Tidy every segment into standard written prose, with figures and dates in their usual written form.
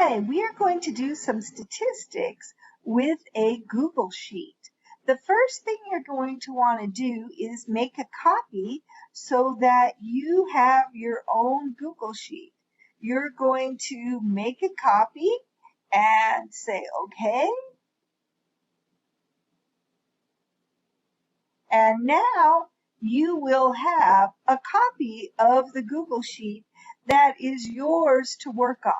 Hi, we are going to do some statistics with a Google Sheet. The first thing you're going to want to do is make a copy so that you have your own Google Sheet. You're going to make a copy and say, okay. And now you will have a copy of the Google Sheet that is yours to work on.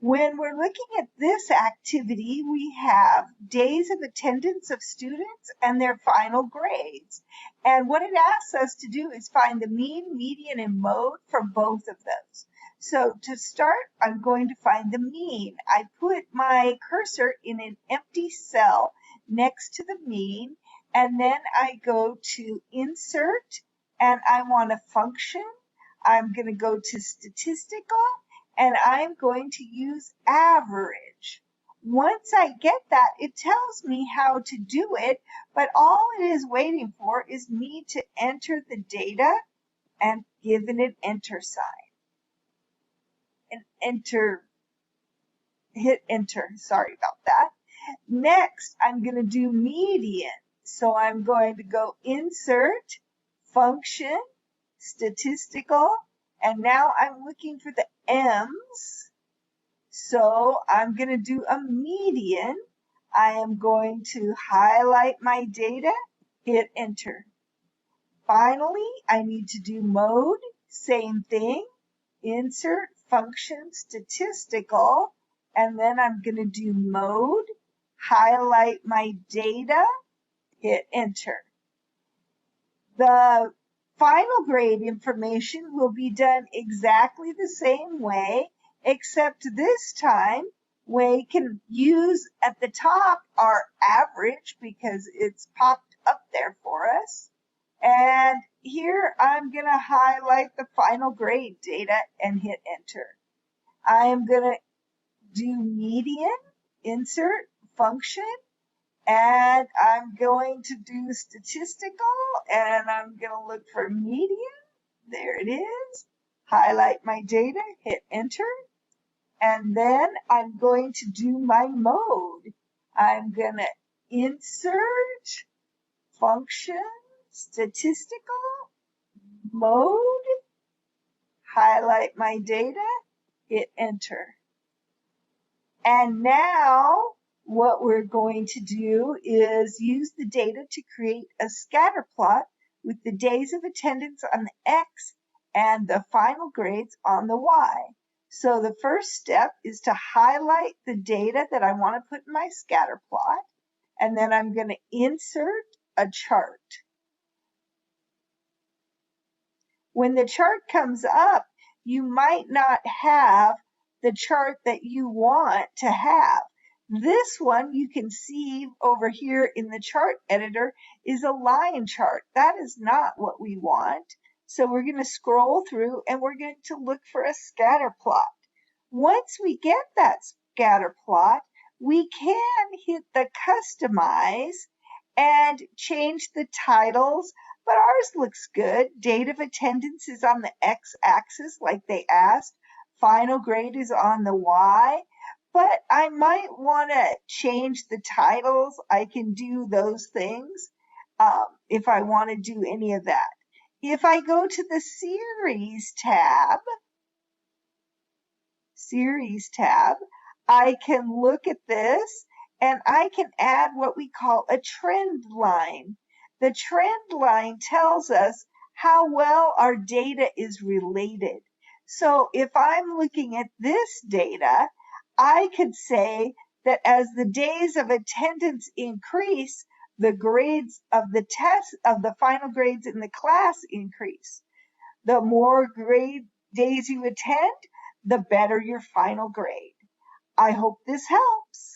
When we're looking at this activity, we have days of attendance of students and their final grades. And what it asks us to do is find the mean, median, and mode for both of those. So to start, I'm going to find the mean. I put my cursor in an empty cell next to the mean, and then I go to Insert, and I want a function. I'm going to go to Statistical, and I'm going to use average. Once I get that, it tells me how to do it, but all it is waiting for is me to enter the data and give it an enter sign. And enter, hit enter, sorry about that. Next, I'm going to do median. So I'm going to go Insert, Function, Statistical, and now I'm looking for the M's. So I'm going to do a median. I am going to highlight my data, hit enter. Finally, I need to do mode, same thing, insert, function, statistical, and then I'm going to do mode, highlight my data, hit enter. The final grade information will be done exactly the same way, except this time we can use at the top our average because it's popped up there for us. And here I'm going to highlight the final grade data and hit enter. I am going to do median, insert, function, and I'm going to do statistical, and I'm going to look for median. There it is. Highlight my data, hit enter. And then I'm going to do my mode. I'm going to insert, function, statistical, mode, highlight my data, hit enter. And now what we're going to do is use the data to create a scatter plot with the days of attendance on the X and the final grades on the Y. So the first step is to highlight the data that I want to put in my scatter plot, and then I'm going to insert a chart. When the chart comes up, you might not have the chart that you want to have. This one you can see over here in the chart editor is a line chart. That is not what we want. So we're going to scroll through and we're going to look for a scatter plot. Once we get that scatter plot, we can hit the customize and change the titles, but ours looks good. Date of attendance is on the x-axis like they asked. Final grade is on the y. But I might want to change the titles. I can do those things if I want to do any of that. If I go to the Series tab, I can look at this and I can add what we call a trend line. The trend line tells us how well our data is related. So if I'm looking at this data, I could say that as the days of attendance increase, the grades of the test of the final grades in the class increase. The more days you attend, the better your final grade. I hope this helps.